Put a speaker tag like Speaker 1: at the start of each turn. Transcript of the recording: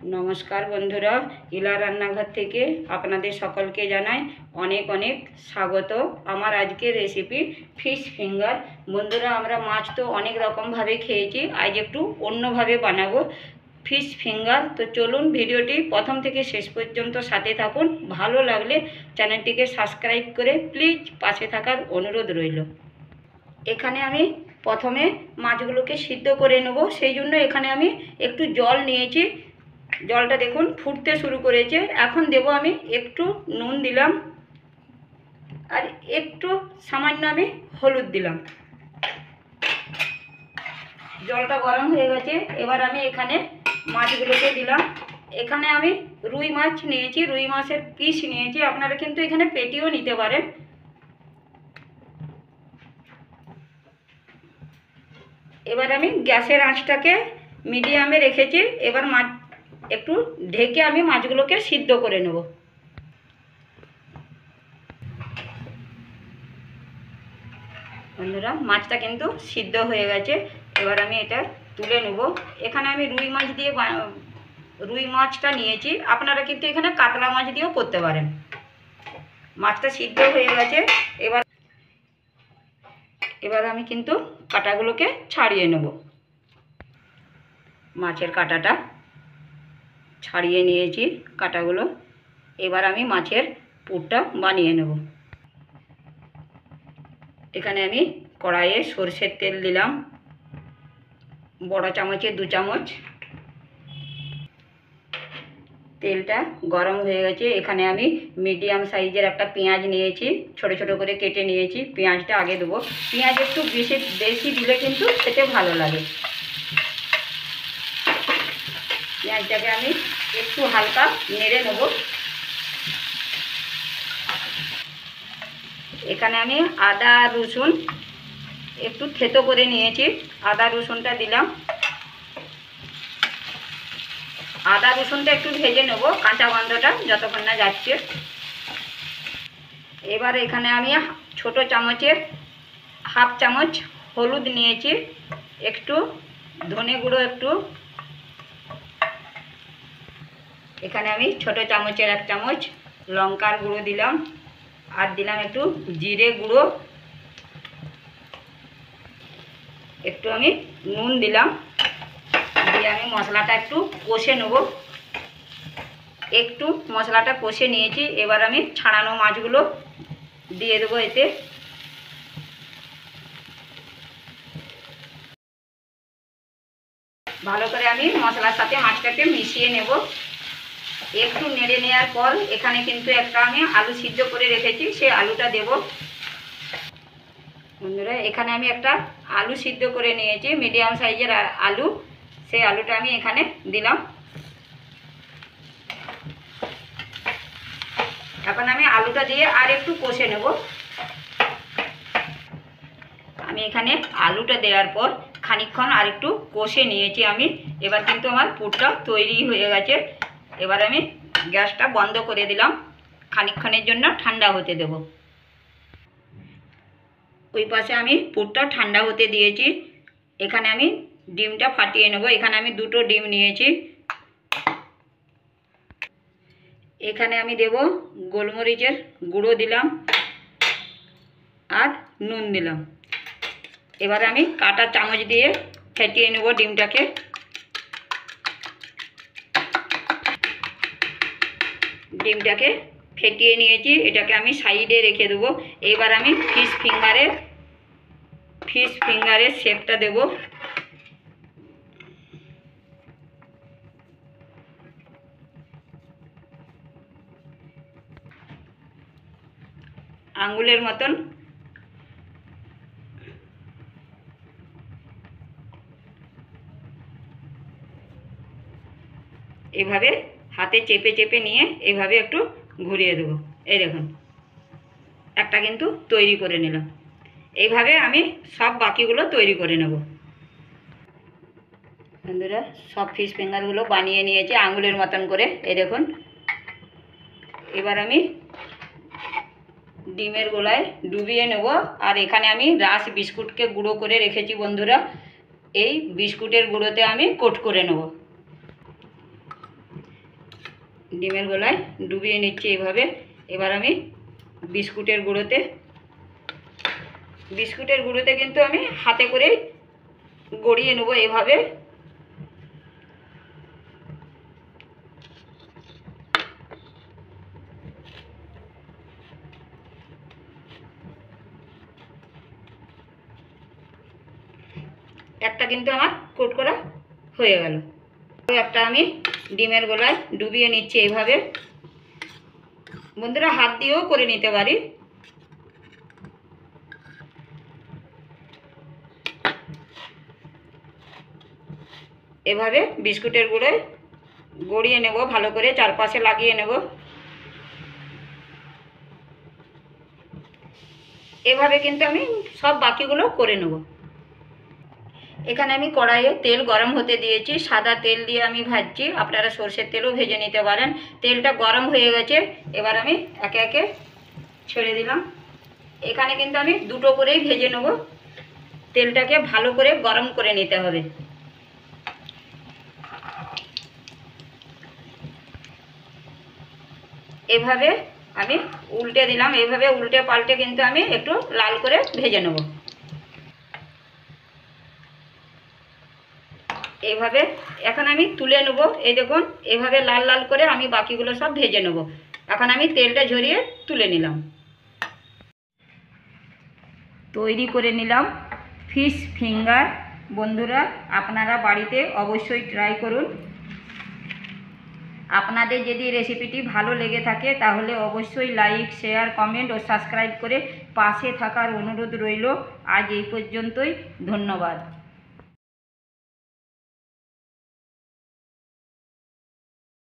Speaker 1: नमस्कार बंधुरा इला रान्नाघर থেকে আপনাদের সকলকে জানাই অনেক অনেক স্বাগত। আমার আজকের রেসিপি ফিশ ফিঙ্গার। বন্ধুরা আমরা মাছ তো অনেক রকম ভাবে খেয়েছি, আজ একটু অন্যভাবে বানাবো ফিশ ফিঙ্গার। তো চলুন ভিডিওটি প্রথম থেকে শেষ পর্যন্ত সাথে থাকুন। ভালো লাগলে চ্যানেলটিকে সাবস্ক্রাইব করে প্লিজ পাশে থাকার অনুরোধ রইল। এখানে আমি প্রথমে মাছগুলোকে সিদ্ধ করে নেব, সেই জন্য এখানে আমি একটু জল নিয়েছি। জলটা দেখুন ফুটতে শুরু করেছে। এখন দেব আমি একটু নুন দিলাম আর একটু সামান্য আমি হলুদ দিলাম। জলটা গরম হয়ে গেছে, এবার আমি এখানে মাছগুলোকে দিলাম। এখানে আমি রুই মাছ নিয়েছি, রুই মাছের পিস নিয়েছি, আপনারা কিন্তু এখানে পেটিও নিতে পারেন। এবার আমি গ্যাসের আঁচটাকে মিডিয়ামে রেখেছি। এবার মাছ একটু ঢেকে আমি মাছগুলোকে সিদ্ধ করে নেব। বন্ধুরা মাছটা কিন্তু সিদ্ধ হয়ে গেছে, এবার আমি এটা তুলে নেব। এখানে আমি রুই মাছটা নিয়েছি, আপনারা কিন্তু এখানে কাতলা মাছ দিয়েও করতে পারেন। মাছটা সিদ্ধ হয়ে গেছে, এবার আমি কিন্তু কাঁটাগুলোকে ছাড়িয়ে নেব। মাছের কাঁটাটা ছাড়িয়ে নিয়েছি কাঁটাগুলো। এবার আমি মাছের পুরটা বানিয়ে নেব। এখানে আমি কড়াইয়ে সরষের তেল দিলাম, বড় চামচে 2 চামচ। তেলটা গরম হয়ে গেছে, এখানে আমি মিডিয়াম সাইজের একটা পেঁয়াজ নিয়েছি, ছোট ছোট করে কেটে নিয়েছি। পেঁয়াজটা আগে দেবো, পেঁয়াজ একটু বেশি দিলে কিন্তু খেতে ভালো লাগে। পেঁয়াজটাকে আমি একটু হালকা নেড়ে নেব। এখানে আমি আদা রসুন একটু থেতো করে নিয়েছি, আদা রসুনটা দিলাম। আদা রসুনটা একটু ভেজে নেব, কাঁচা গন্ধটা যতক্ষণ না যাচ্ছে। এবার এখানে আমি ছোট চামচের হাফ চামচ হলুদ নিয়েছি, একটু ধনে গুঁড়ো একটু। এখানে আমি ছোট চামচের 1 চামচ লঙ্কার গুঁড়ো দিলাম, আর দিলাম একটু জিরে গুঁড়ো, একটু আমি নুন দিলাম। দিয়ে আমি মশলাটা একটু কষে নেব। একটু মশলাটা কষে নিয়েছি, এবার আমি ছাড়ানো মাছগুলো দিয়ে দেবো এতে। ভালো করে আমি মশলার সাথে মাছটাকে মিশিয়ে নেব। একটু নেড়ে নেওয়ার পর এখানে কিন্তু একটা আমি আলু সিদ্ধ করে রেখেছি, সেই আলুটা দেব। বন্ধুরা এখানে আমি একটা আলু সিদ্ধ করে নিয়েছি, মিডিয়াম সাইজের আলু, সেই আলুটা আমি এখানে দিলাম। এখন আমি আলুটা দিয়ে আর একটু কষে নেব। আমি এখানে আলুটা দেওয়ার পর খানিকক্ষণ আর একটু কষে নিয়েছি আমি। এবার কিন্তু আমার পুরটা তৈরি হয়ে গেছে। এবার আমি গ্যাসটা বন্ধ করে দিলাম, খানিকক্ষণের জন্য ঠান্ডা হতে দেব। ওই পাশে আমি পুরটা ঠান্ডা হতে দিয়েছি। এখানে আমি ডিমটা ফাটিয়ে নেব। এখানে আমি 2টো ডিম নিয়েছি। এখানে আমি দেব গোলমরিচের গুঁড়ো দিলাম আর নুন দিলাম। এবার আমি কাঁটা চামচ দিয়ে ফেটিয়ে নেব ডিমটাকে। ডিমটাকে ফেটিয়ে নিয়েছি, এটাকে আমি সাইডে রেখে দেবো। এবার আমি ফিশ ফিঙ্গারের শেপটা দেব। আঙ্গুলের মতন এভাবে হাতে চেপে চেপে নিয়ে এভাবে একটু ঘুরিয়ে দেবো। এই দেখুন একটা কিন্তু তৈরি করে নিলাম। এইভাবে আমি সব বাকিগুলো তৈরি করে নেব। বন্ধুরা সব ফিশ ফিঙ্গারগুলো বানিয়ে নিয়েছি আঙ্গুলের মতন করে, এই দেখুন। এবার আমি ডিমের গোলায় ডুবিয়ে নেব। আর এখানে আমি রাস বিস্কুটকে গুঁড়ো করে রেখেছি বন্ধুরা, এই বিস্কুটের গুঁড়োতে আমি কোট করে নেব। ডিমের গোলায় ডুবিয়ে নিচ্ছি এইভাবে। এবার আমি বিস্কুটের গুঁড়োতে কিন্তু আমি হাতে করে গড়িয়ে নেবো এইভাবে। একটা কিন্তু আমার কোট করা হয়ে গেল। একটা আমি ডিমের গোলায় ডুবিয়ে নিচ্ছি এইভাবে। বন্ধুরা হাত দিয়েও করে নিতে পারি। এভাবে বিস্কুটের গুঁড়োয় গড়িয়ে নেব, ভালো করে চারপাশে লাগিয়ে নেব। এভাবে কিন্তু আমি সব বাকিগুলো করে নেব। এখানে আমি কড়াইয়ে তেল গরম হতে দিয়েছি, সাদা তেল দিয়ে আমি ভাজছি, আপনারা সরষের তেলও ভেজে নিতে পারেন। তেলটা গরম হয়ে গেছে, এবার আমি একে একে ছেড়ে দিলাম। এখানে কিন্তু আমি দুটো করেই ভেজে নেব। তেলটাকে ভালো করে গরম করে নিতে হবে। এভাবে আমি উল্টে দিলাম, এইভাবে উল্টে পাল্টে কিন্তু আমি একটু লাল করে ভেজে নেব। এইভাবে এখন আমি তুলে নেব। এই দেখুন এইভাবে লাল লাল করে আমি বাকিগুলো সব ভেজে নেব। এখন আমি তেলটা ঝরিয়ে তুলে নিলাম। তৈরি করে নিলাম ফিশ ফিঙ্গার। বন্ধুরা আপনারা বাড়িতে অবশ্যই ট্রাই করুন। আপনাদের যদি রেসিপিটি ভালো লেগে থাকে তাহলে অবশ্যই লাইক, শেয়ার, কমেন্ট ও সাবস্ক্রাইব করে পাশে থাকার অনুরোধ রইল। আজ এই পর্যন্তই, ধন্যবাদ।